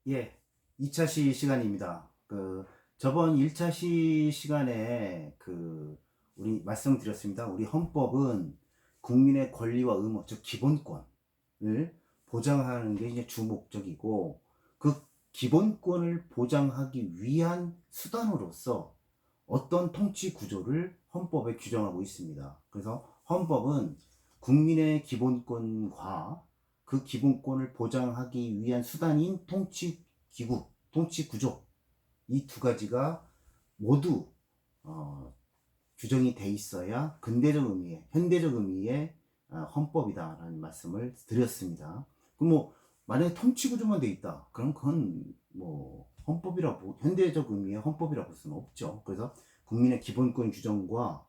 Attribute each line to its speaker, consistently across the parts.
Speaker 1: 예, 2차 시간입니다. 저번 1차 시간에 우리 말씀드렸습니다. 우리 헌법은 국민의 권리와 의무, 즉 기본권을 보장하는 게 이제 주 목적이고, 그 기본권을 보장하기 위한 수단으로서 어떤 통치 구조를 헌법에 규정하고 있습니다. 그래서 헌법은 국민의 기본권과 그 기본권을 보장하기 위한 수단인 통치기구, 통치구조, 이 두 가지가 모두 규정이 돼 있어야 근대적 의미의, 현대적 의미의 헌법이다라는 말씀을 드렸습니다. 그럼 뭐 만약에 통치구조만 돼 있다, 그럼 그건 뭐 헌법이라고, 현대적 의미의 헌법이라고 볼 수는 없죠. 그래서 국민의 기본권 규정과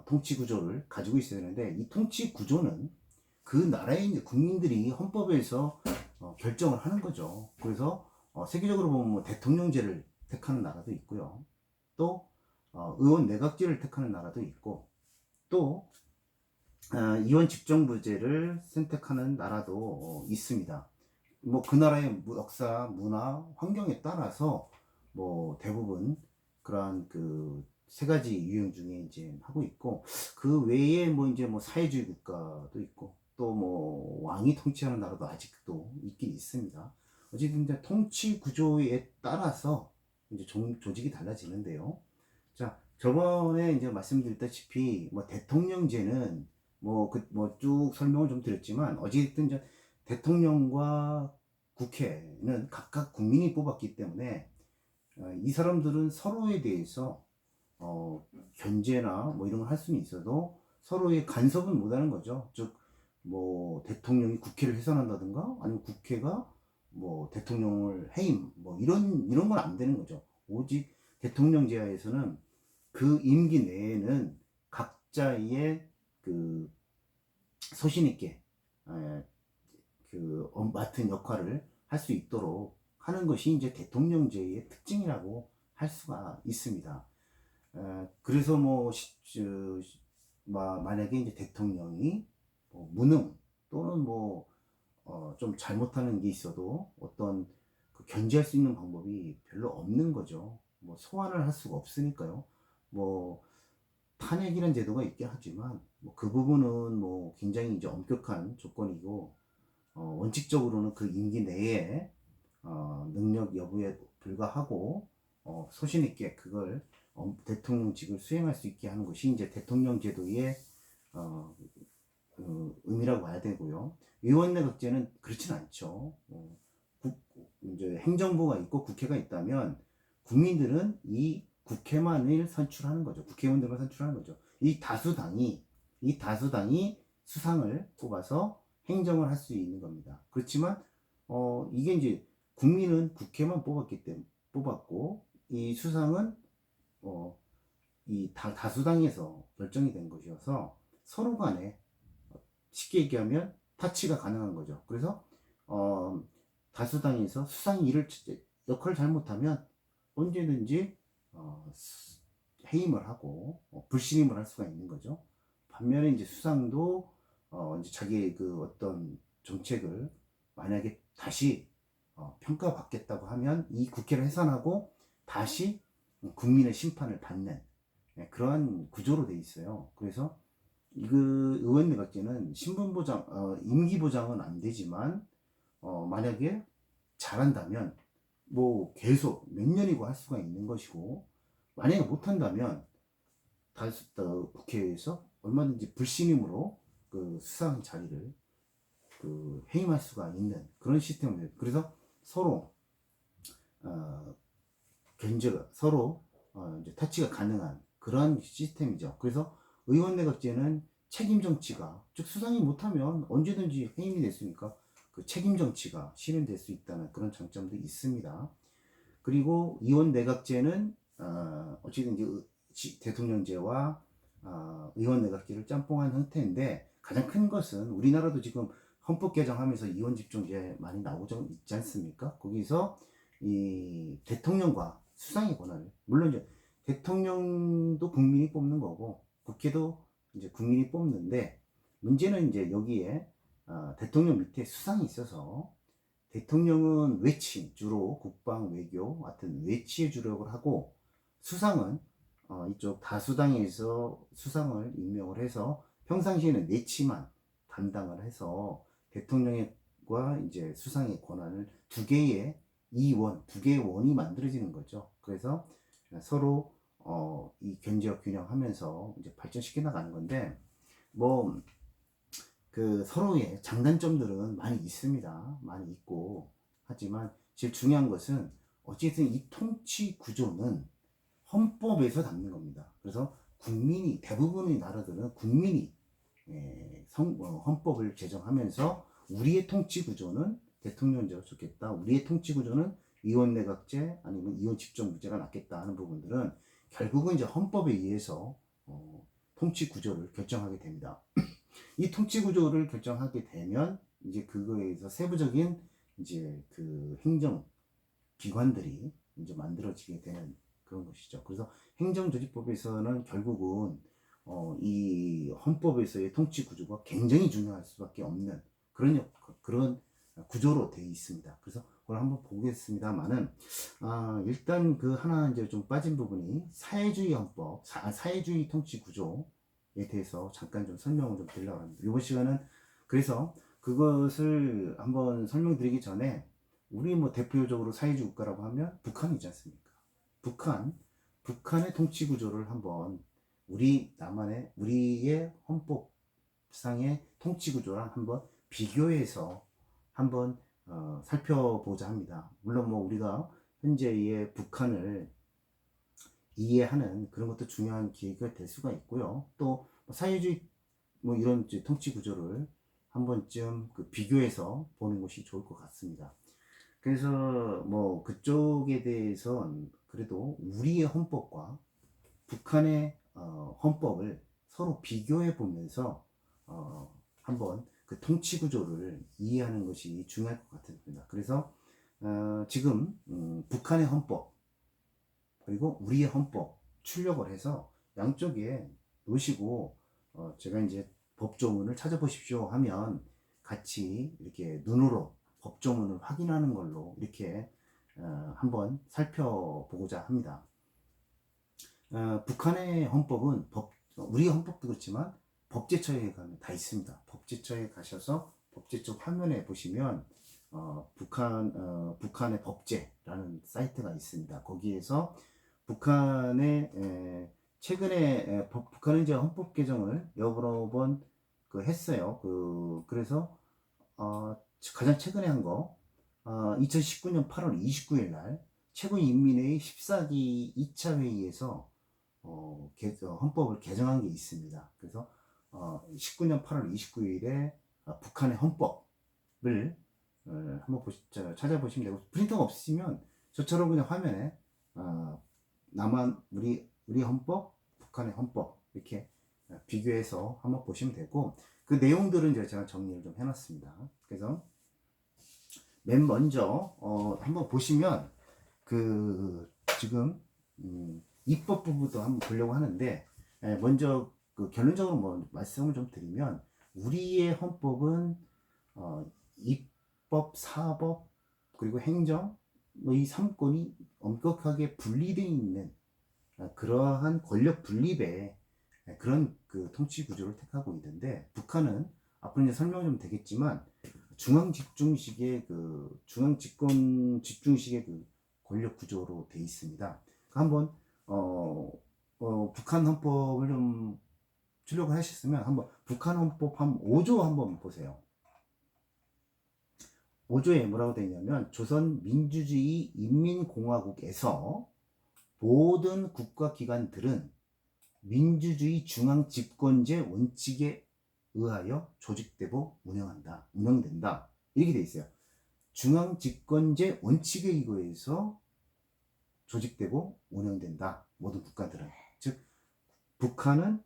Speaker 1: 통치구조를 가지고 있어야 되는데, 이 통치구조는 그 나라의 이제 국민들이 헌법에서 결정을 하는 거죠. 그래서 세계적으로 보면 뭐 대통령제를 택하는 나라도 있고요. 또 의원 내각제를 택하는 나라도 있고, 또 이원 집정부제를 선택하는 나라도 있습니다. 뭐 그 나라의 역사, 문화, 환경에 따라서 뭐 대부분 그러한 그 세 가지 유형 중에 이제 하고 있고, 그 외에 뭐 이제 뭐 사회주의 국가도 있고, 또 뭐 왕이 통치하는 나라도 아직도 있긴 있습니다. 어쨌든 이제 통치 구조에 따라서 이제 조직이 달라지는데요. 자, 저번에 이제 말씀드렸다시피 뭐 대통령제는 뭐 쭉 설명을 좀 드렸지만, 어쨌든 이제 대통령과 국회는 각각 국민이 뽑았기 때문에 이 사람들은 서로에 대해서 견제나 뭐 이런 걸 할 수는 있어도 서로의 간섭은 못 하는 거죠. 즉, 뭐 대통령이 국회를 해산한다든가, 아니면 국회가 뭐 대통령을 해임, 뭐 이런 건 안 되는 거죠. 오직 대통령 제하에서는 그 임기 내에는 각자의 그 소신 있게 맡은 역할을 할 수 있도록 하는 것이 이제 대통령제의 특징이라고 할 수가 있습니다. 그래서 만약에 이제 대통령이 뭐 무능, 또는 좀 잘못하는 게 있어도 어떤 견제할 수 있는 방법이 별로 없는 거죠. 뭐 소환을 할 수가 없으니까요. 뭐 탄핵이라는 제도가 있긴 하지만 뭐 그 부분은 뭐 굉장히 이제 엄격한 조건이고, 원칙적으로는 그 임기 내에 능력 여부에 불과하고 소신 있게 그걸 대통령직을 수행할 수 있게 하는 것이 이제 대통령 제도의 어, 의미라고 봐야 되고요. 의원내각제는 그렇진 않죠. 이제 행정부가 있고 국회가 있다면 국민들은 이 국회만을 선출하는 거죠. 국회의원들만 선출하는 거죠. 이 다수당이 수상을 뽑아서 행정을 할 수 있는 겁니다. 그렇지만 이게 이제 국민은 국회만 뽑았고, 이 수상은 다수당에서 결정이 된 것이어서 서로 간에 쉽게 얘기하면 타치가 가능한 거죠. 그래서 다수당에서 수상이 역할을 잘못하면 언제든지 해임을 하고 불신임을 할 수가 있는 거죠. 반면에 이제 수상도 이제 자기의 그 어떤 정책을 만약에 다시 평가받겠다고 하면 이 국회를 해산하고 다시 국민의 심판을 받는, 그러한 구조로 돼 있어요. 그래서 그 의원 내각제는 신분 보장, 임기 보장은 안 되지만 만약에 잘한다면 뭐 계속 몇 년이고 할 수가 있는 것이고, 만약에 못한다면 국회에서 얼마든지 불신임으로 그 수상 자리를 해임할 수가 있는 그런 시스템을. 그래서 서로 어, 견제가 서로 이제 타치가 가능한 그런 시스템이죠. 그래서 의원 내각제는 책임 정치가, 즉 수상이 못하면 언제든지 해임이 됐으니까 그 책임 정치가 실현될 수 있다는 그런 장점도 있습니다. 그리고 의원 내각제는 어쨌든 이제 대통령제와 의원 내각제를 짬뽕한 형태인데, 가장 큰 것은 우리나라도 지금 헌법 개정하면서 의원 집중제 많이 나오고 있지 않습니까? 거기서 이 대통령과 수상의 권한을, 물론 이제 대통령도 국민이 뽑는 거고 국회도 이제 국민이 뽑는데, 문제는 이제 여기에 대통령 밑에 수상이 있어서 대통령은 외치, 주로 국방, 외교, 하여튼 외치에 주력을 하고, 수상은 이쪽 다수당에서 수상을 임명을 해서 평상시에는 내치만 담당을 해서 대통령과 이제 수상의 권한을 두 개의 원이 만들어지는 거죠. 그래서 서로 이 견제와 균형하면서 이제 발전시켜 나가는 건데, 뭐 그 서로의 장단점들은 많이 있습니다. 많이 있고 하지만 제일 중요한 것은 어쨌든 이 통치 구조는 헌법에서 담는 겁니다. 그래서 국민이, 대부분의 나라들은 국민이 헌법을 제정하면서 우리의 통치 구조는 대통령제가 좋겠다, 우리의 통치 구조는 의원내각제 아니면 의원집정부제가 낫겠다 하는 부분들은 결국은 이제 헌법에 의해서 통치 구조를 결정하게 됩니다. 이 통치 구조를 결정하게 되면 이제 그거에 의해서 세부적인 이제 그 행정 기관들이 이제 만들어지게 되는 그런 것이죠. 그래서 행정조직법에서는 결국은 이 헌법에서의 통치 구조가 굉장히 중요할 수밖에 없는 그런 구조로 되어 있습니다. 그래서 그걸 한번 보겠습니다만은, 일단 그 하나 이제 좀 빠진 부분이 사회주의 헌법, 사회주의 통치 구조에 대해서 잠깐 좀 설명을 좀 드리려고 합니다. 이번 시간은 그래서 그것을 한번 설명드리기 전에, 우리 뭐 대표적으로 사회주의 국가라고 하면 북한이지 않습니까? 북한의 통치 구조를 한번 우리의 헌법상의 통치 구조랑 한번 비교해서 한번 살펴보자 합니다. 물론 뭐 우리가 현재의 북한을 이해하는 그런 것도 중요한 기회가 될 수가 있고요. 또 사회주의 뭐 이런 통치 구조를 한 번쯤 그 비교해서 보는 것이 좋을 것 같습니다. 그래서 뭐 그쪽에 대해선 그래도 우리의 헌법과 북한의 헌법을 서로 비교해 보면서 한번 그 통치 구조를 이해하는 것이 중요할 것 같습니다. 그래서 지금 북한의 헌법 그리고 우리의 헌법 출력을 해서 양쪽에 놓으시고 제가 이제 법조문을 찾아보십시오 하면 같이 이렇게 눈으로 법조문을 확인하는 걸로 이렇게 한번 살펴보고자 합니다. 북한의 헌법은 우리 헌법도 그렇지만 법제처에 가면 다 있습니다. 법제처에 가셔서 법제처 화면에 보시면 북한의 법제라는 사이트가 있습니다. 거기에서 최근에 북한은 이제 헌법 개정을 여러 번 했어요. 그래서 가장 최근에 한 거 2019년 8월 29일 날 최고인민회의 14기 2차 회의에서 헌법을 개정한 게 있습니다. 그래서 19년 8월 29일에 북한의 헌법을 한번 찾아보시면 되고, 프린터가 없으시면 저처럼 그냥 화면에 우리 헌법, 북한의 헌법 이렇게 비교해서 한번 보시면 되고, 그 내용들은 이제 제가 정리를 좀 해놨습니다. 그래서 맨 먼저 한번 보시면 지금 입법 부분도 한번 보려고 하는데, 먼저 그 결론적으로 뭐 말씀을 좀 드리면, 우리의 헌법은 입법, 사법 그리고 행정 이 3권이 엄격하게 분리되어 있는 그러한 권력 분립의 그런 그 통치 구조를 택하고 있는데, 북한은 앞으로 이제 설명 좀 되겠지만 중앙 집권 집중식의 그 권력 구조로 되어 있습니다. 한번 북한 헌법을 좀 출력을 하셨으면 한번 북한 헌법 한 5조 한번 보세요. 5조에 뭐라고 되어 있냐면, 조선 민주주의 인민공화국에서 모든 국가기관들은 민주주의 중앙 집권제 원칙에 의하여 조직되고 운영된다. 이렇게 돼 있어요. 중앙 집권제 원칙에 의거해서 조직되고 운영된다. 모든 국가들은. 즉 북한은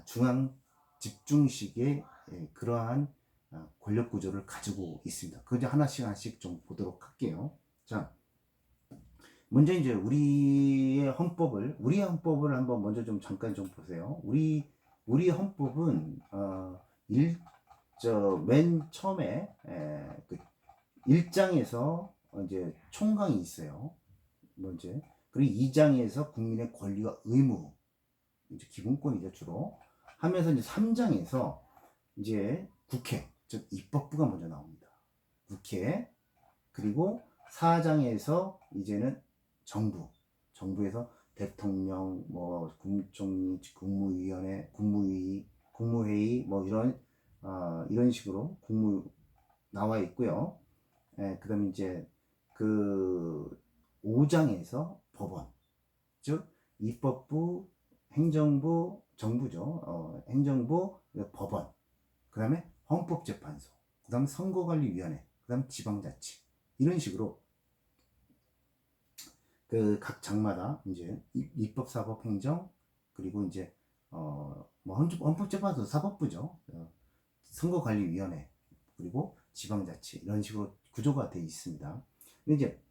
Speaker 1: 중앙 집중식의 그러한 권력 구조를 가지고 있습니다. 그저 하나씩 좀 보도록 할게요. 자, 먼저 이제 우리의 헌법을 한번 먼저 좀 잠깐 좀 보세요. 우리 헌법은 맨 처음에 1장에서 이제 총강이 있어요. 먼저. 그리고 2장에서 국민의 권리와 의무, 이제 기본권이죠, 주로. 하면서 이제 3장에서 이제 국회, 즉 입법부가 먼저 나옵니다. 국회. 그리고 4장에서 이제는 정부에서 대통령, 뭐 국무총리, 국무위원회, 국무회의 뭐 이런 식으로 나와 있고요. 그다음에 이제 그 5장에서 법원, 즉 입법부, 행정부, 정부죠. 행정부, 법원, 그다음에 헌법재판소, 그다음 선거관리위원회, 그다음 지방자치, 이런 식으로 그 각 장마다 이제 입법, 사법, 행정, 그리고 이제 뭐 헌법재판소 사법부죠. 선거관리위원회, 그리고 지방자치, 이런 식으로 구조가 되어 있습니다. 근데 이제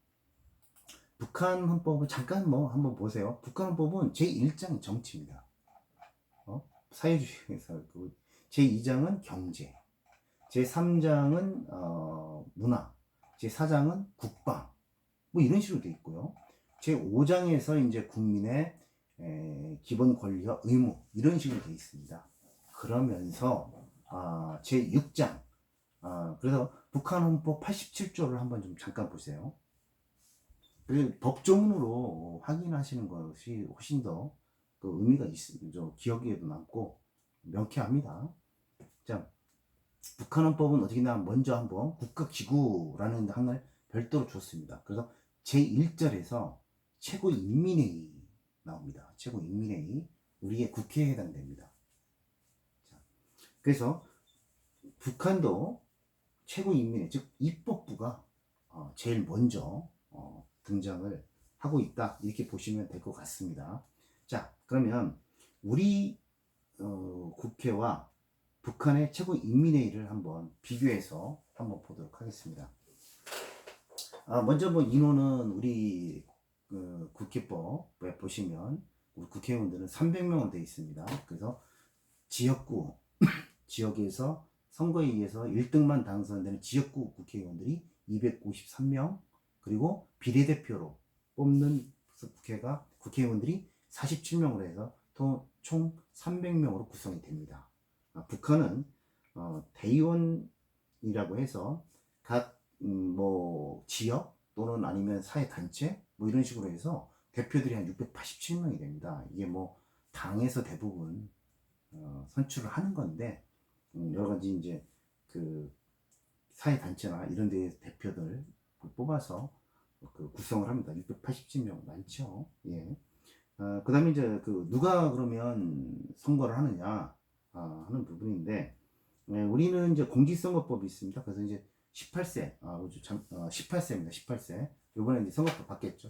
Speaker 1: 북한 헌법을 잠깐 뭐 한번 보세요. 북한 헌법은 제1장이 정치입니다. 사회주의에서 제2장은 경제, 제3장은 문화, 제4장은 국방, 뭐 이런 식으로 되어 있고요. 제5장에서 이제 국민의 기본 권리와 의무, 이런 식으로 되어 있습니다. 그러면서 제6장, 그래서 북한 헌법 87조를 한번 좀 잠깐 보세요. 그 법조문으로 확인하시는 것이 훨씬 더 그 의미가 있습니다. 기억에도 남고 명쾌합니다. 자, 북한 헌법은 어떻게 나 먼저 한번 국가기구라는 항을 별도로 줬습니다. 그래서 제1절에서 최고인민회의 나옵니다. 최고인민회의, 우리의 국회에 해당됩니다. 자, 그래서 북한도 최고인민회의, 즉 입법부가 제일 먼저 등장을 하고 있다, 이렇게 보시면 될 것 같습니다. 자, 그러면 우리 국회와 북한의 최고인민회의를 한번 비교해서 한번 보도록 하겠습니다. 먼저 뭐 인원은 우리 국회법에 보시면 우리 국회의원들은 300명으로 되어 있습니다. 그래서 지역구, 지역에서 선거에 의해서 1등만 당선되는 지역구 국회의원들이 253명, 그리고 비례대표로 뽑는 국회의원들이 47명으로 해서 총 300명으로 구성이 됩니다. 북한은 대의원이라고 해서 각 뭐 지역 또는 아니면 사회단체 뭐 이런 식으로 해서 대표들이 한 687명이 됩니다. 이게 뭐 당에서 대부분 선출을 하는 건데, 여러 가지 이제 그 사회단체나 이런 데 대표들 뽑아서 그 구성을 합니다. 687명 많죠. 예. 그 다음에 이제 누가 그러면 선거를 하느냐 하는 부분인데, 우리는 이제 공직선거법이 있습니다. 그래서 이제 18세, 18세입니다. 18세. 요번에 이제 선거법 바뀌었죠.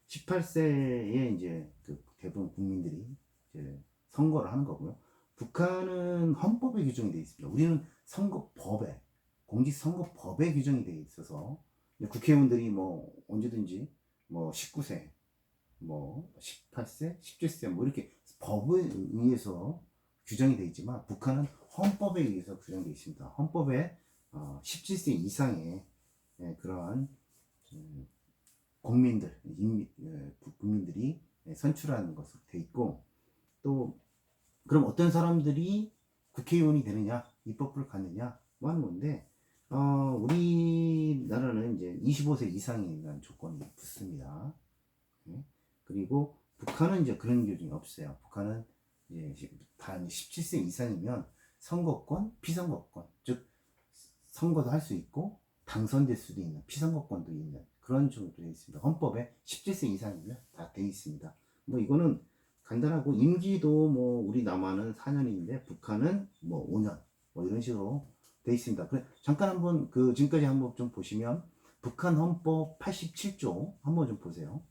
Speaker 1: 18세에 이제 대부분 국민들이 이제 선거를 하는 거고요. 북한은 헌법에 규정이 되어 있습니다. 우리는 선거법에, 공직선거법에 규정이 되어 있어서 국회의원들이 뭐 언제든지 뭐 19세, 뭐 18세, 17세 뭐 이렇게 법에 의해서 규정이 되어 있지만, 북한은 헌법에 의해서 규정되어 있습니다. 헌법에 17세 이상의 그러한 국민들이 선출하는 것으로 되어 있고, 또 그럼 어떤 사람들이 국회의원이 되느냐, 입법부를 갖느냐 뭐 하는 건데, 우리나라는 이제 25세 이상이라는 조건이 붙습니다. 그리고 북한은 이제 그런 규정이 없어요. 북한은 이제 단 17세 이상이면 선거권, 피선거권, 즉 선거도 할 수 있고 당선될 수도 있는, 피선거권도 있는 그런 쪽으로 되어 있습니다. 헌법에 17세 이상이면 다 되어 있습니다. 뭐 이거는 간단하고, 임기도 뭐 우리 남한은 4년인데 북한은 뭐 5년 뭐 이런 식으로 되어 있습니다. 그래 잠깐 한번 지금까지 한번 좀 보시면 북한 헌법 87조 한번 좀 보세요.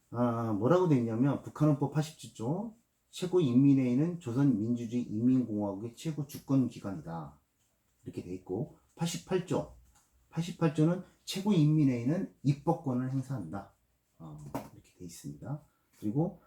Speaker 1: 뭐라고 되어 있냐면, 북한 헌법 87조 최고인민회의는 조선민주주의 인민공화국의 최고 주권기관이다, 이렇게 되어 있고, 88조는 최고인민회의는 입법권을 행사한다, 이렇게 되어 있습니다. 그리고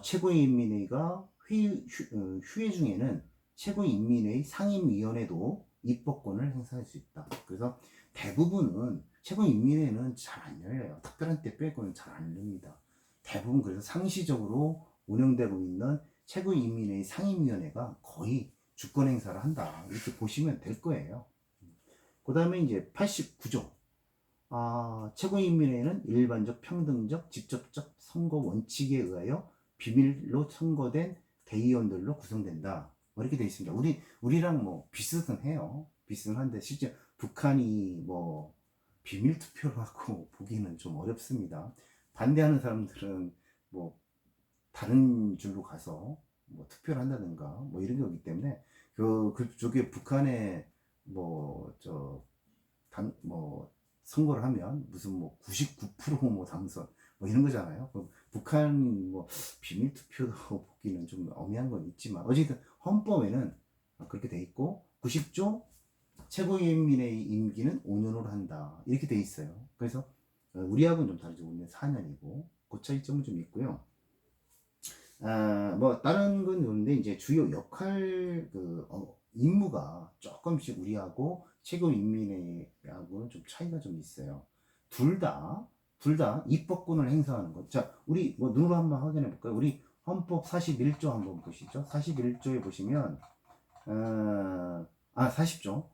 Speaker 1: 최고인민회의가 휴회 중에는 최고인민회의 상임위원회도 입법권을 행사할 수 있다. 그래서 대부분은 최고인민회는 잘 안 열려요. 특별한 때 빼고는 잘 안 열립니다. 대부분 그래서 상시적으로 운영되고 있는 최고인민회의 상임위원회가 거의 주권 행사를 한다. 이렇게 보시면 될 거예요. 그 다음에 이제 89조. 최고인민회는 일반적, 평등적, 직접적 선거 원칙에 의하여 비밀로 선거된 대의원들로 구성된다. 뭐 이렇게 되어 있습니다. 우리랑 뭐 비슷은 해요. 비슷은 한데 실제 북한이 뭐 비밀 투표를 하고 보기는 좀 어렵습니다. 반대하는 사람들은 뭐 다른 줄로 가서 뭐 투표를 한다든가 뭐 이런 거기 때문에 그쪽에 북한에 뭐 선거를 하면 무슨 뭐 99%뭐 당선 뭐 이런 거잖아요. 북한 뭐 비밀 투표도 보기는 좀 엄해한 건 있지만 어쨌든 헌법에는 그렇게 돼 있고 90조 최고인민의 임기는 5년으로 한다 이렇게 돼 있어요. 그래서 우리하고는 좀 다르죠. 우리는 4년이고 그 차이점은 좀 있고요. 뭐 다른 건 없는데 이제 주요 역할 임무가 조금씩 우리하고 최고인민회하고는 좀 차이가 좀 있어요. 둘 다 입법권을 행사하는 것. 자, 우리 뭐 눈으로 한번 확인해 볼까요? 우리 헌법 41조 한번 보시죠. 41조에 보시면 40조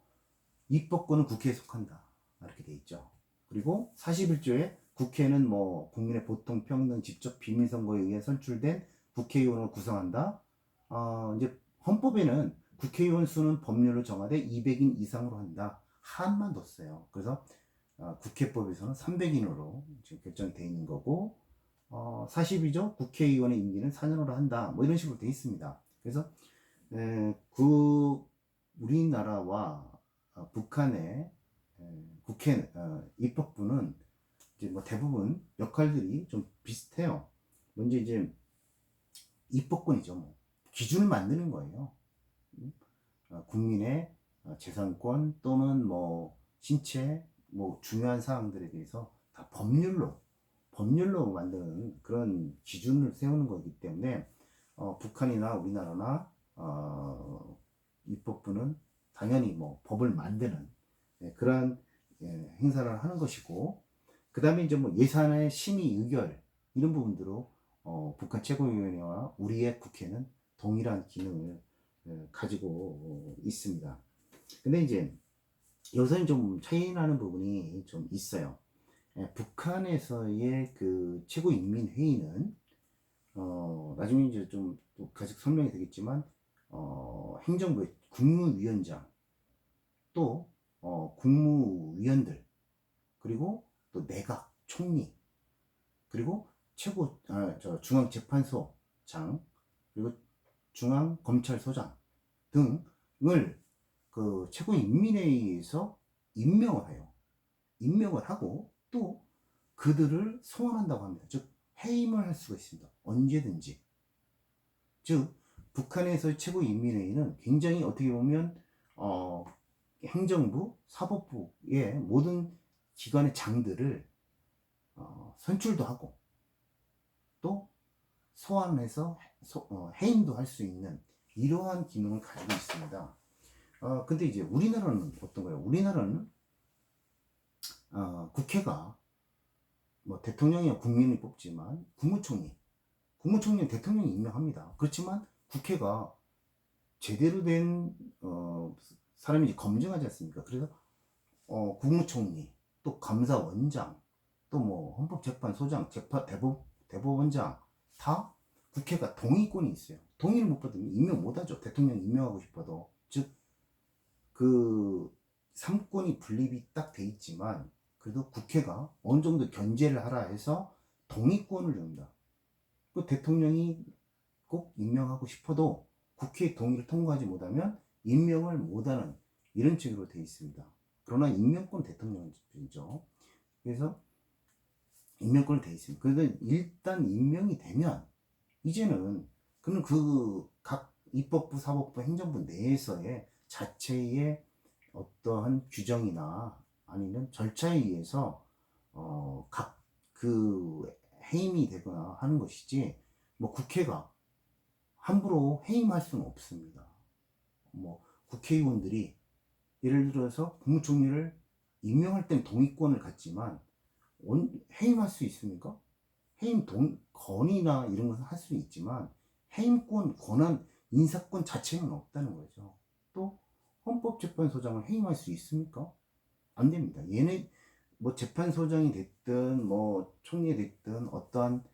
Speaker 1: 입법권은 국회에 속한다 이렇게 돼 있죠. 그리고 41조에 국회는 뭐 국민의 보통 평등 직접 비밀선거에 의해 선출된 국회의원을 구성한다. 이제 헌법에는 국회의원 수는 법률로 정하되 200인 이상으로 한다. 한만 뒀어요. 그래서 국회법에서는 300인으로 지금 결정되어 있는 거고 42조 국회의원의 임기는 4년으로 한다. 뭐 이런 식으로 되어 있습니다. 그래서 우리나라와 북한의 국회 입법부는 이제 뭐 대부분 역할들이 좀 비슷해요. 먼저 이제 입법권이죠. 뭐 기준을 만드는 거예요. 국민의 재산권 또는 뭐 신체 뭐 중요한 사항들에 대해서 다 법률로 만드는 그런 기준을 세우는 거기 때문에 북한이나 우리나라나 입법부는 당연히 뭐 법을 만드는 그러한 행사를 하는 것이고 그 다음에 이제 뭐 예산의 심의 의결 이런 부분들로 북한 최고위원회와 우리의 국회는 동일한 기능을 가지고 있습니다. 근데 이제 여기서는 좀 차이 나는 부분이 좀 있어요. 북한에서의 그 최고인민회의는 나중에 이제 좀 가직 설명이 되겠지만 행정부의 국무위원장 또 국무위원들 그리고 또 내각 총리 그리고 중앙재판소장 그리고 중앙검찰소장 등을 그 최고인민회의에서 임명을 해요. 임명을 하고 또 그들을 소환한다고 합니다. 즉 해임을 할 수가 있습니다. 언제든지. 즉 북한에서의 최고인민회의는 굉장히 어떻게 보면 행정부, 사법부의 모든 기관의 장들을 선출도 하고 또 소환해서 해임도 할 수 있는 이러한 기능을 가지고 있습니다. 근데 이제 우리나라는 어떤 거예요? 우리나라는 국회가 뭐 대통령이야 국민이 뽑지만 국무총리는 대통령이 임명합니다. 그렇지만 국회가 제대로 된 사람이 이제 검증하지 않습니까? 그래서 국무총리 또 감사원장 또 뭐 헌법재판소장 대법원장 다 국회가 동의권이 있어요. 동의를 못 받으면 임명 못 하죠. 대통령 임명하고 싶어도. 즉 그 3권이 분립이 딱 돼 있지만 그래도 국회가 어느 정도 견제를 하라 해서 동의권을 줍니다. 그 대통령이 꼭 임명하고 싶어도 국회의 동의를 통과하지 못하면 임명을 못하는 이런 식으로 되어 있습니다. 그러나 임명권 대통령이죠. 그래서 임명권이 되어 있습니다. 그래서 일단 임명이 되면 이제는 그는 그 각 입법부, 사법부, 행정부 내에서의 자체의 어떠한 규정이나 아니면 절차에 의해서 각 그 해임이 되거나 하는 것이지 뭐 국회가 함부로 해임할 수는 없습니다. 뭐 국회의원들이 예를 들어서 국무총리를 임명할 땐 동의권을 갖지만 해임할 수 있습니까? 해임 건의나 이런 것은 할 수는 있지만 해임권, 권한, 인사권 자체는 없다는 거죠. 또 헌법재판소장을 해임할 수 있습니까? 안 됩니다. 얘네 뭐 재판소장이 됐든 뭐 총리 됐든 어떠한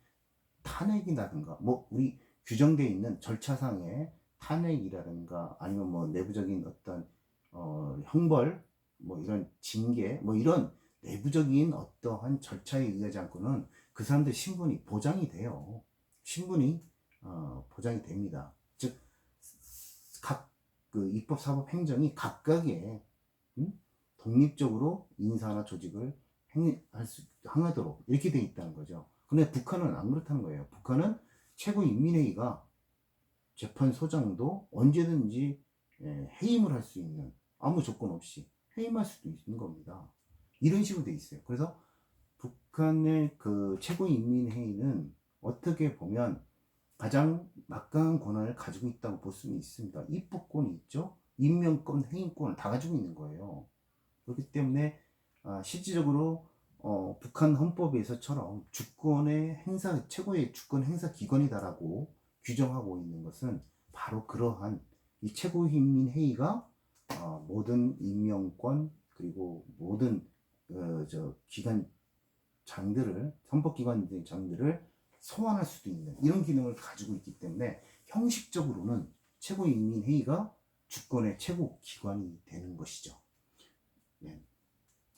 Speaker 1: 탄핵이라든가 뭐 우리 규정되어 있는 절차상의 탄핵이라든가 아니면 뭐 내부적인 어떤 형벌 뭐 이런 징계 뭐 이런 내부적인 어떠한 절차에 의하지 않고는 그 사람들 신분이 보장이 돼요. 신분이 보장이 됩니다. 즉 각 그 입법, 사법, 행정이 각각의 독립적으로 인사나 조직을 행하도록 이렇게 돼 있다는 거죠. 근데 북한은 안 그렇다는 거예요. 북한은 최고인민회의가 재판소장도 언제든지 해임을 할 수 있는 아무 조건 없이 해임할 수도 있는 겁니다. 이런 식으로 돼 있어요. 그래서 북한의 그 최고인민회의는 어떻게 보면 가장 막강한 권한을 가지고 있다고 볼 수는 있습니다. 입법권이 있죠. 임명권, 해임권을 다 가지고 있는 거예요. 그렇기 때문에 실질적으로 북한 헌법에서처럼 주권의 행사, 최고의 주권 행사 기관이다라고 규정하고 있는 것은 바로 그러한 이 최고인민회의가 모든 임명권 그리고 모든 기관 장들을 헌법기관 장들을 소환할 수도 있는 이런 기능을 가지고 있기 때문에 형식적으로는 최고인민회의가 주권의 최고 기관이 되는 것이죠. 네.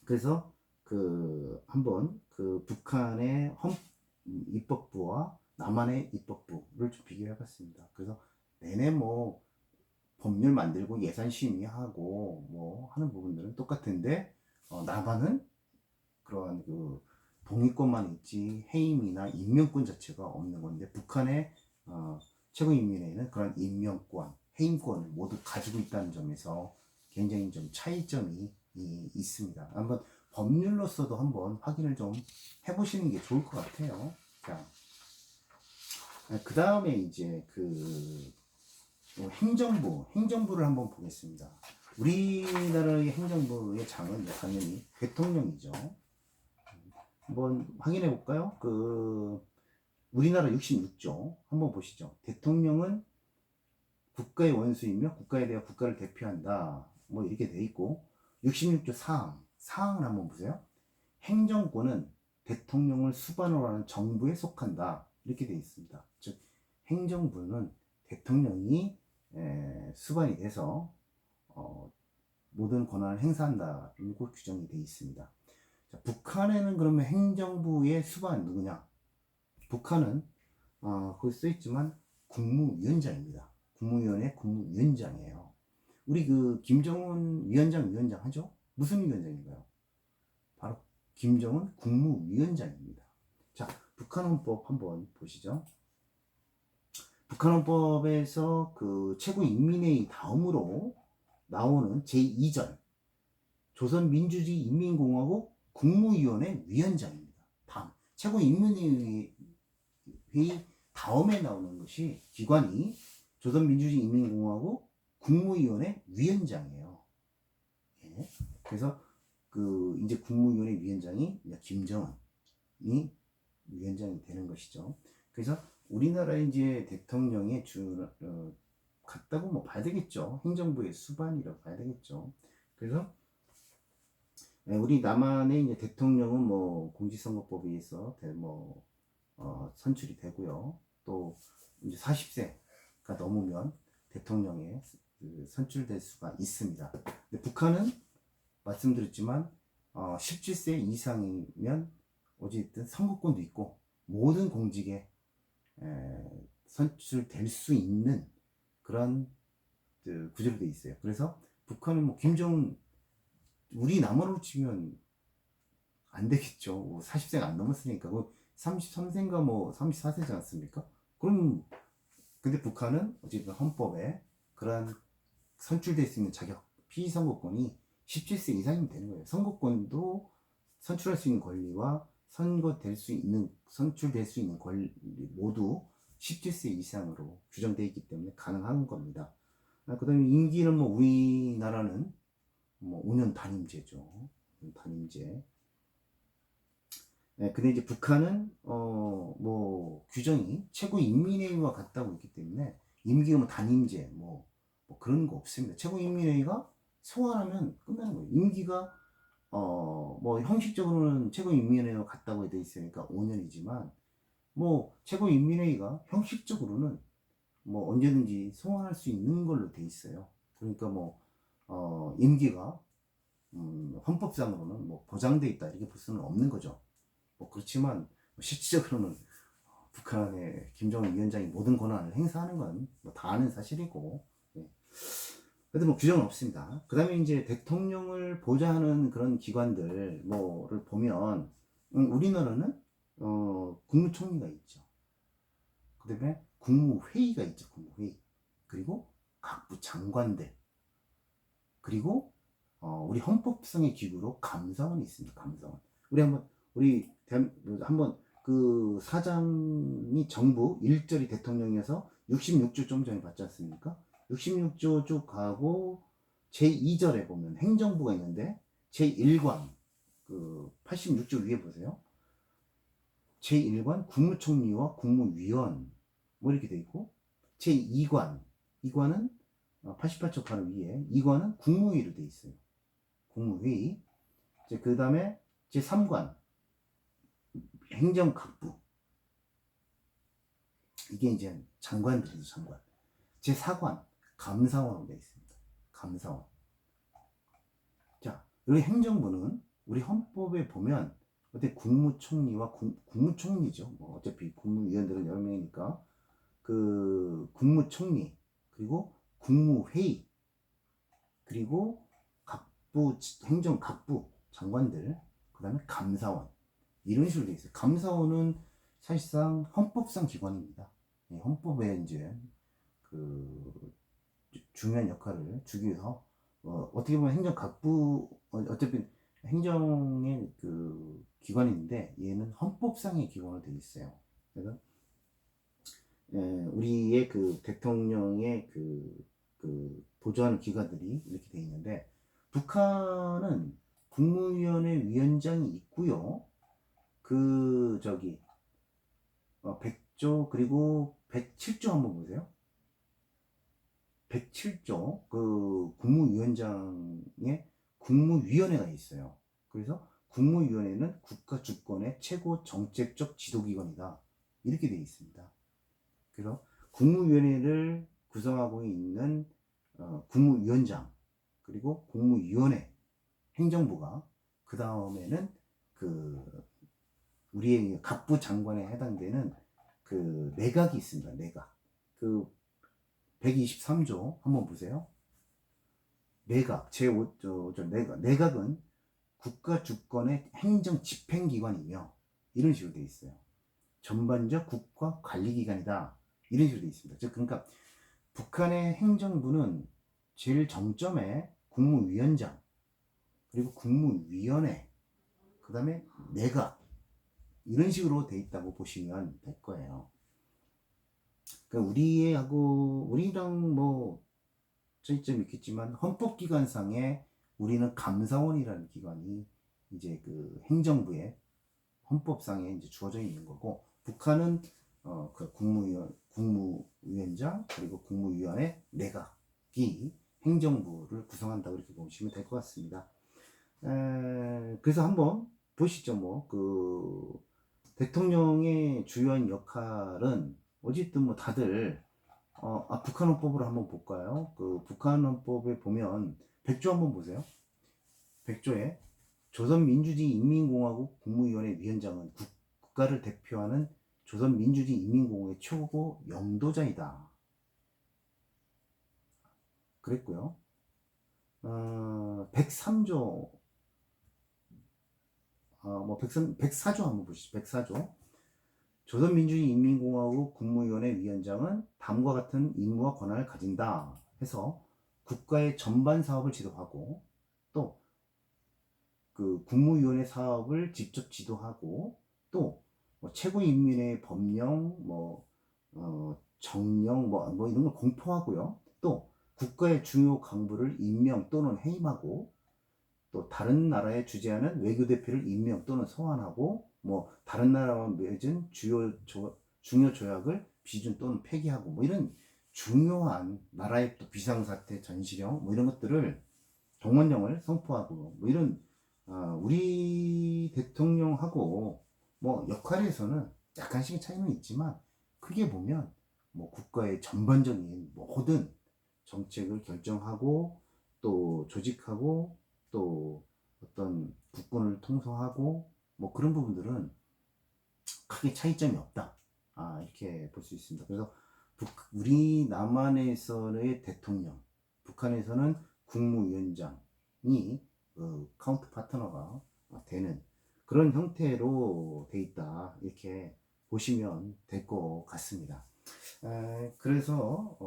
Speaker 1: 그래서 한번 북한의 입법부와 남한의 입법부를 좀 비교해봤습니다. 그래서 내내 뭐 법률 만들고 예산 심의하고 뭐 하는 부분들은 똑같은데 남한은 그러한 동의권만 있지 해임이나 임명권 자체가 없는 건데 북한의 최고인민회의는 그런 임명권, 해임권을 모두 가지고 있다는 점에서 굉장히 좀 차이점이 있습니다. 한번 법률로서도 한번 확인을 좀 해보시는 게 좋을 것 같아요. 자, 그 다음에 이제 행정부를 한번 보겠습니다. 우리나라의 행정부의 장은 당연히 대통령이죠. 한번 확인해 볼까요? 우리나라 66조 한번 보시죠. 대통령은 국가의 원수이며 국가에 대해 국가를 대표한다. 뭐 이렇게 돼 있고 66조 사항을 한번 보세요. 행정권은 대통령을 수반으로 하는 정부에 속한다. 이렇게 돼 있습니다. 즉 행정부는 대통령이 수반이 돼서 모든 권한을 행사한다. 이렇게 규정이 돼 있습니다. 자, 북한에는 그러면 행정부의 수반 누구냐? 북한은 거기 써 있지만 국무위원장입니다. 국무위원회 국무위원장이에요. 우리 김정은 위원장 하죠? 무슨 위원장인가요? 바로 김정은 국무위원장입니다. 자, 북한 헌법 한번 보시죠. 북한 헌법에서 최고인민회의 다음으로 나오는 제2절 조선민주주의 인민공화국 국무위원회 위원장입니다. 다음 최고인민회의 다음에 나오는 것이 기관이 조선민주주의 인민공화국 국무위원회 위원장이에요. 예. 그래서 이제 국무위원회 위원장이 김정은이 위원장이 되는 것이죠. 그래서 우리나라의 이제 대통령의 같다고 뭐 봐야 되겠죠. 행정부의 수반이라고 봐야 되겠죠. 그래서 우리 남한의 이제 대통령은 뭐 공직선거법에 의해서 선출이 되고요. 또 이제 40세가 넘으면 대통령에 선출될 수가 있습니다. 근데 북한은 말씀드렸지만 17세 이상이면 어쨌든 선거권도 있고 모든 공직에 선출될 수 있는 그런 구조로 되어 있어요. 그래서 북한은 뭐 김정은 우리 남한으로 치면 안 되겠죠. 40세가 안 넘었으니까 33세인가 뭐 34세지 않습니까? 그럼 근데 북한은 어쨌든 헌법에 그러한 선출될 수 있는 자격 피선거권이 17세 이상이면 되는 거예요. 선거권도 선출할 수 있는 권리와 선출될 수 있는 권리 모두 17세 이상으로 규정되어 있기 때문에 가능한 겁니다. 그 다음에 임기는 뭐 우리나라는 뭐 5년 단임제죠. 단임제. 네, 근데 이제 북한은 뭐 규정이 최고인민회의와 같다고 있기 때문에 임기가 뭐 단임제 뭐 그런 거 없습니다. 최고인민회의가 소환하면 끝나는 거예요. 임기가 뭐 형식적으로는 최고인민회의와 같다고 돼 있으니까 5년이지만 뭐 최고인민회의가 형식적으로는 뭐 언제든지 소환할 수 있는 걸로 돼 있어요. 그러니까 뭐 임기가 헌법상으로는 뭐 보장돼 있다 이렇게 볼 수는 없는 거죠. 뭐 그렇지만 실질적으로는 북한의 김정은 위원장이 모든 권한을 행사하는 건 뭐 다 아는 사실이고, 예. 그래도 뭐 규정은 없습니다. 그 다음에 이제 대통령을 보좌하는 그런 기관들 뭐를 보면 우리나라는 국무총리가 있죠. 그 다음에 국무회의가 있죠. 국무회의. 그리고 각부 장관들. 그리고 우리 헌법상의 기구로 감사원이 있습니다. 감사원. 한번 그 사장이 정부 일절이 대통령이어서 66조 좀 전에 봤지 않습니까? 66조 쭉 가고 제2절에 보면 행정부가 있는데 제1관 그 86조 위에 보세요. 제1관 국무총리와 국무위원 뭐 이렇게 돼 있고 제2관 이관은 88조 바로 위에 이관은 국무회의로 돼 있어요. 국무회의. 그 다음에 제3관 행정각부 이게 이제 장관들이죠. 장관. 제4관 감사원으로 되어 있습니다. 감사원. 자, 여기 행정부는 우리 헌법에 보면 어때 국무총리와 국무총리죠. 뭐 어차피 국무위원들은 여러 명이니까 그 국무총리 그리고 국무회의 그리고 각부 행정각부 장관들 그 다음에 감사원 이런 식으로 되어 있어요. 감사원은 사실상 헌법상 기관입니다. 헌법에 이제 그 중요한 역할을 주기 위해서 어떻게 보면 행정각부 어차피 행정의 그 기관인데 얘는 헌법상의 기관으로 되어 있어요. 그래서 우리의 그 대통령의 그 보조하는 기관들이 이렇게 되어 있는데 북한은 국무위원회 위원장이 있고요. 그 저기 100조 그리고 107조 한번 보세요. 107조 그 국무위원장의 국무위원회가 있어요. 그래서 국무위원회는 국가 주권의 최고 정책적 지도기관이다. 이렇게 되어 있습니다. 그래서 국무위원회를 구성하고 있는 국무위원장 그리고 국무위원회 행정부가 그 다음에는 그 우리의 각부 장관에 해당되는 그 내각이 있습니다. 내각. 그 123조 한번 보세요. 내각 내각은 국가 주권의 행정 집행기관이며 이런 식으로 되어 있어요. 전반적 국가 관리기관이다. 이런 식으로 되어 있습니다. 즉 그러니까 북한의 행정부는 제일 정점에 국무위원장 그리고 국무위원회 그 다음에 내각 이런 식으로 돼 있다고 보시면 될 거예요. 그러니까 우리랑 뭐 차이점이 있겠지만 헌법기관상에 우리는 감사원이라는 기관이 이제 그 행정부의 헌법상에 이제 주어져 있는 거고 북한은 그 국무위원장 그리고 국무위원회 내각이 행정부를 구성한다고 이렇게 보시면 될 것 같습니다. 그래서 한번 보시죠. 뭐 그 대통령의 주요한 역할은 어쨌든 뭐 다들 북한 헌법으로 한번 볼까요? 그 북한 헌법에 보면 100조 한번 보세요. 100조에 조선민주주의인민공화국 국무위원회 위원장은 국가를 대표하는 조선민주주의인민공화국의 최고 영도자이다. 그랬고요. 103조 104조 한번 보시죠. 104조. 조선민주주의인민공화국 국무위원회 위원장은 다음과 같은 임무와 권한을 가진다 해서 국가의 전반 사업을 지도하고 또 그 국무위원회 사업을 직접 지도하고 또 뭐 최고인민회의 법령 정령 이런 걸 공포하고요. 또 국가의 중요 간부를 임명 또는 해임하고 또 다른 나라에 주재하는 외교 대표를 임명 또는 소환하고 뭐 다른 나라와 맺은 중요 조약을 비준 또는 폐기하고 뭐 이런 중요한 나라의 또 비상사태 전시령 뭐 이런 것들을 동원령을 선포하고 뭐 이런 우리 대통령하고 뭐 역할에서는 약간씩의 차이는 있지만 크게 보면 뭐 국가의 전반적인 모든 정책을 결정하고 또 조직하고 또 어떤 국군을 통솔하고 뭐 그런 부분들은 크게 차이점이 없다. 이렇게 볼 수 있습니다. 그래서 우리 남한에서의 대통령, 북한에서는 국무위원장이 카운트 파트너가 되는 그런 형태로 돼 있다. 이렇게 보시면 될 것 같습니다. 그래서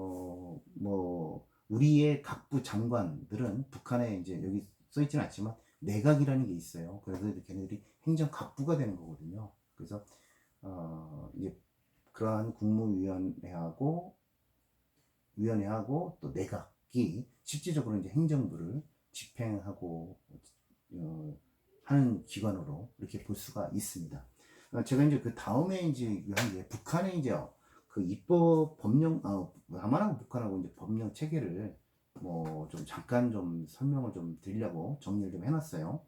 Speaker 1: 뭐 우리의 각부 장관들은 북한에 이제 여기 써 있지는 않지만 내각이라는 게 있어요. 그래서 걔네들이 행정각부가 되는 거거든요. 그래서 이제 그러한 위원회하고 또 내각이 실질적으로 이제 행정부를 집행하고 하는 기관으로 이렇게 볼 수가 있습니다. 제가 이제 그 다음에 이제 한 게 북한의 이제 그 입법 법령 남한하고 북한하고 이제 법령 체계를 뭐 좀 잠깐 좀 설명을 좀 드리려고 정리를 좀 해놨어요.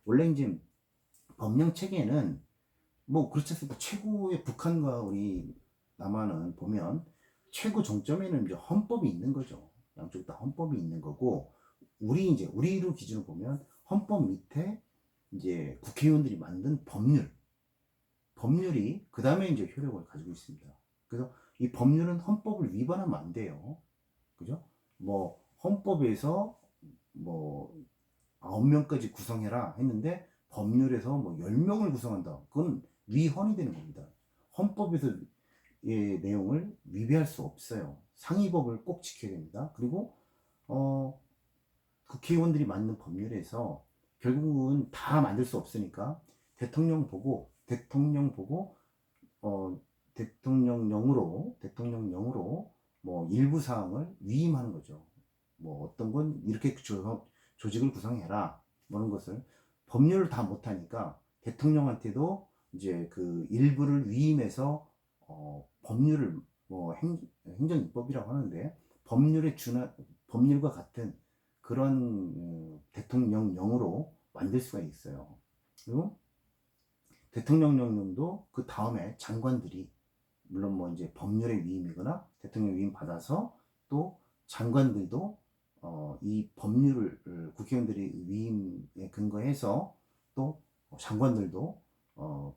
Speaker 1: 원래 이제 법령 체계는 뭐 그렇지 않습니까? 최고의 북한과 우리 남한은 보면 최고 정점에는 이제 헌법이 있는 거죠. 양쪽 다 헌법이 있는 거고 우리로 기준으로 보면 헌법 밑에 이제 국회의원들이 만든 법률이 그 다음에 이제 효력을 가지고 있습니다. 그래서 이 법률은 헌법을 위반하면 안 돼요. 그죠? 뭐 헌법에서 뭐 9명까지 구성해라 했는데 법률에서 뭐 10명을 구성한다. 그건 위헌이 되는 겁니다. 헌법에서의 내용을 위배할 수 없어요. 상위법을 꼭 지켜야 됩니다. 그리고 국회의원들이 만든 법률에서 결국은 다 만들 수 없으니까 대통령보고 대통령령으로 뭐 일부 사항을 위임하는 거죠. 뭐 어떤 건 이렇게 조직을 구성해라 뭐 그런 것을 법률을 다 못하니까 대통령한테도 이제 그 일부를 위임해서 법률을 뭐 행정입법이라고 하는데 법률과 같은 그런 대통령령으로 만들 수가 있어요. 그리고 대통령령도 그 다음에 장관들이 물론 뭐 이제 법률의 위임이거나 대통령 위임 받아서 또 장관들도 이 법률을 국회의원들이 위임에 근거해서 또 장관들도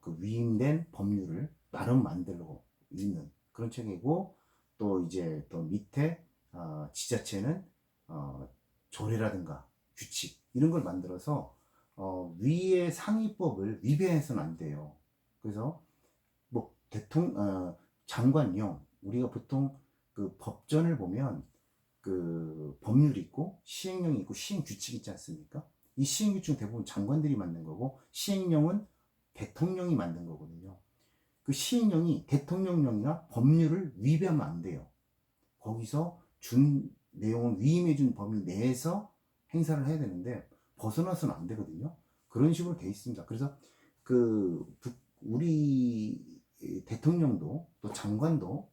Speaker 1: 그 위임된 법률을 나름 만들고 있는 그런 체계고 또 이제 또 밑에 지자체는 조례라든가 규칙 이런 걸 만들어서 위의 상위법을 위배해서는 안 돼요. 그래서 뭐 장관령 우리가 보통 그 법전을 보면 그 법률이 있고 시행령이 있고 시행규칙이 있지 않습니까? 이 시행규칙은 대부분 장관들이 만든 거고 시행령은 대통령이 만든 거거든요. 그 시행령이 대통령령이나 법률을 위배하면 안 돼요. 거기서 준 내용을 위임해 준 범위 내에서 행사를 해야 되는데 벗어나서는 안 되거든요. 그런 식으로 돼 있습니다. 그래서 우리 대통령도 또 장관도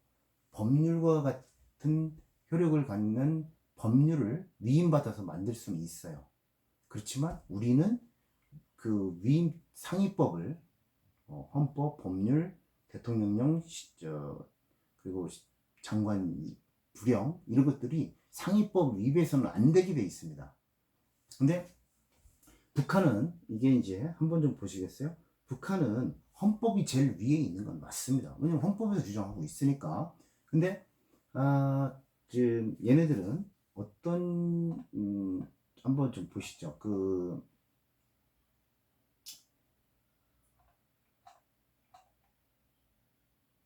Speaker 1: 법률과 같은 효력을 갖는 법률을 위임받아서 만들 수는 있어요. 그렇지만 우리는 그 위임 상위법을 헌법, 법률, 대통령령, 그리고 장관 부령 이런 것들이 상위법 위배해서는 안 되게 돼 있습니다. 근데 북한은 이게 이제 한번 좀 보시겠어요? 북한은 헌법이 제일 위에 있는 건 맞습니다. 왜냐면 헌법에서 규정하고 있으니까. 근데 지금 얘네들은 어떤 한번 좀 보시죠.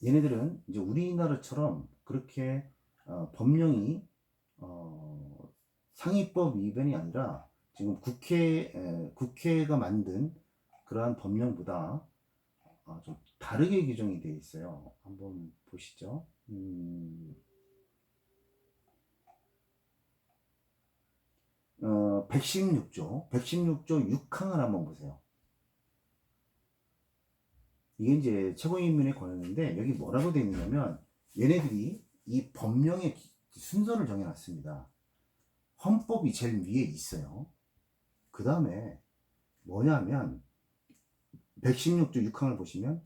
Speaker 1: 얘네들은 이제 우리나라처럼 그렇게 법령이 상위법 위반이 아니라 지금 국회가 만든 그러한 법령보다 좀 다르게 규정이 되어 있어요. 한번 보시죠. 116조 6항을 한번 보세요. 이게 이제 최고인민의 권한인데 여기 뭐라고 되어 있냐면 얘네들이 이 법령의 순서를 정해놨습니다. 헌법이 제일 위에 있어요. 그 다음에 뭐냐면 116조 6항을 보시면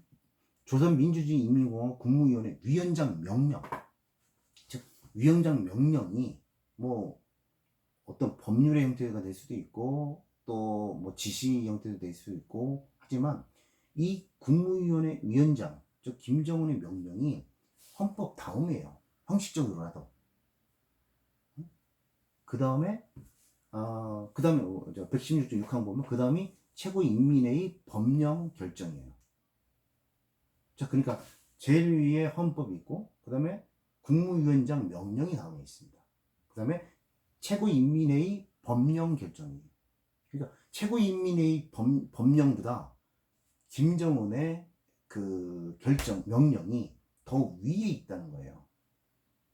Speaker 1: 조선민주주의인민공화국 국무위원회 위원장 명령, 즉 위원장 명령이 뭐 어떤 법률의 형태가 될 수도 있고 또 뭐 지시 형태도 될 수도 있고 하지만 이 국무위원회 위원장, 즉 김정은의 명령이 헌법 다음이에요. 형식적으로라도. 그 다음에 116조 6항 보면 그 다음이 최고인민회의 법령 결정이에요. 자, 그러니까 제일 위에 헌법이 있고 그 다음에 국무위원장 명령이 다음에 있습니다. 그 다음에 최고인민회의 법령 결정이에요. 그러니까 최고인민회의 법령보다 김정은의 그 결정, 명령이 더 위에 있다는 거예요.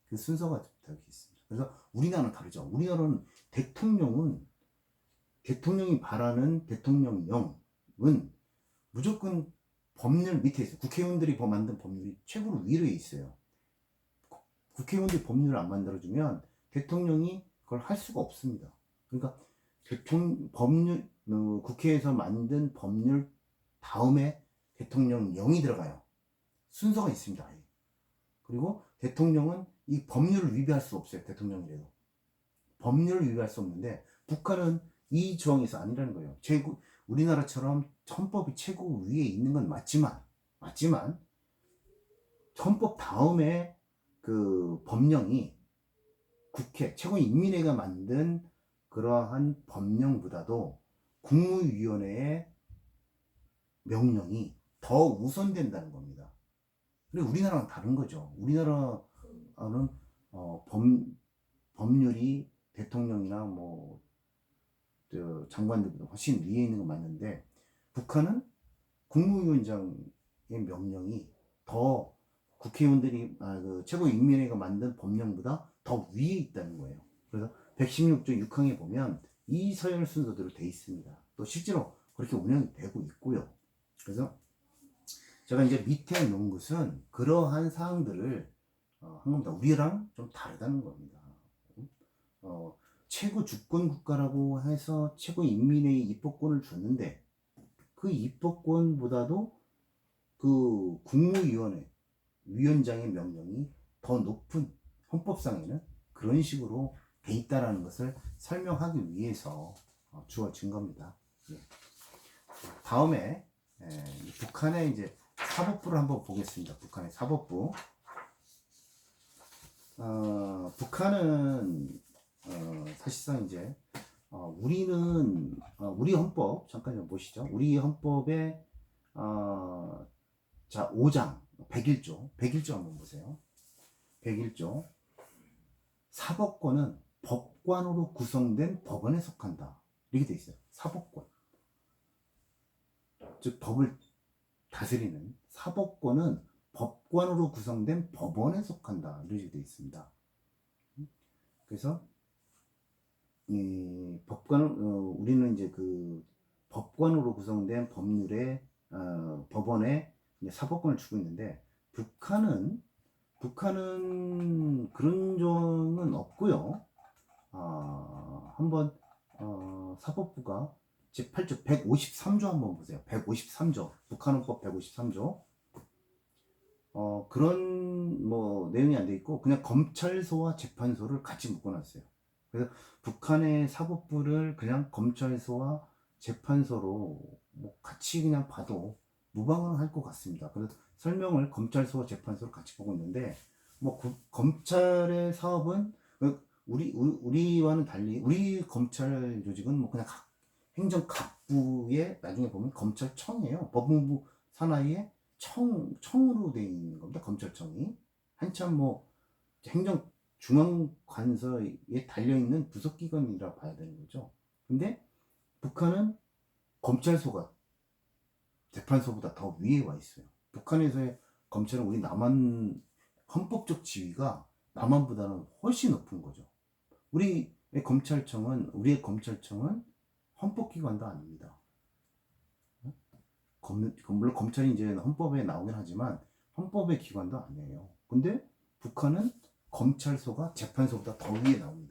Speaker 1: 그 순서가 되어 있습니다. 그래서 우리나라는 다르죠. 우리나라는 대통령이 바라는 대통령령은 무조건 법률 밑에 있어요. 국회의원들이 만든 법률이 최고로 위로에 있어요. 국회의원들이 법률을 안 만들어주면 대통령이 그걸 할 수가 없습니다. 그러니까 국회에서 만든 법률 다음에 대통령령이 들어가요. 순서가 있습니다. 그리고 대통령은 이 법률을 위배할 수 없어요. 대통령이라도. 법률을 위배할 수 없는데 북한은 이 조항에서 아니라는 거예요. 우리나라처럼 헌법이 최고 위에 있는 건 맞지만 헌법 다음에 그 법령이 국회 최고인민회가 만든 그러한 법령보다도 국무위원회의 명령이 더 우선된다는 겁니다. 그리고 우리나라랑 다른 거죠. 우리나라는 법률이 대통령이나 뭐 장관들보다 훨씬 위에 있는 건 맞는데 북한은 국무위원장의 명령이 더 국회의원들이 그 최고인민회가 만든 법령보다 더 위에 있다는 거예요. 그래서 116조 6항에 보면 이 서열 순서대로 돼 있습니다. 또 실제로 그렇게 운영이 되고 있고요. 그래서 제가 이제 밑에 놓은 것은 그러한 사항들을 한 겁니다. 우리랑 좀 다르다는 겁니다. 최고 주권 국가라고 해서 최고인민회의 입법권을 줬는데 그 입법권보다도 그 국무위원회 위원장의 명령이 더 높은 헌법상에는 그런 식으로 돼 있다라는 것을 설명하기 위해서 주어진 겁니다. 예. 다음에 북한의 이제 사법부를 한번 보겠습니다. 북한의 사법부. 북한은 사실상 이제 우리는 우리 헌법 잠깐 좀 보시죠. 우리 헌법의 자 5장 101조 한번 보세요. 101조 사법권은 법관으로 구성된 법원에 속한다. 이렇게 돼 있어요. 사법권. 즉 법을 다스리는 사법권은 법관으로 구성된 법원에 속한다. 이렇게 되어 있습니다. 그래서 이 우리는 이제 그 법관으로 구성된 법률의 법원에 사법권을 주고 있는데 북한은 그런 점은 없고요. 한번 사법부가 제8조 153조 한번 보세요. 153조 북한헌법 153조 그런 뭐 내용이 안 돼 있고 그냥 검찰소와 재판소를 같이 묶어놨어요. 그래서 북한의 사법부를 그냥 검찰소와 재판소로 뭐 같이 그냥 봐도 무방할 것 같습니다. 그래서 설명을 검찰소와 재판소를 같이 보고 있는데 뭐 검찰의 사업은 우리와는 달리 우리 검찰 조직은 뭐 그냥 행정각부에 나중에 보면 검찰청이에요. 법무부 산하에 청으로 되어 있는 겁니다. 검찰청이 한참 뭐 행정중앙관서에 달려있는 부속기관이라고 봐야 되는 거죠. 근데 북한은 검찰소가 재판소보다 더 위에 와 있어요. 북한에서의 검찰은 우리 남한 헌법적 지위가 남한보다는 훨씬 높은 거죠. 우리 검찰청은 우리의 검찰청은 헌법기관도 아닙니다. 물론 검찰이 이제 헌법에 나오긴 하지만 헌법의 기관도 아니에요. 근데 북한은 검찰소가 재판소보다 더 위에 나옵니다.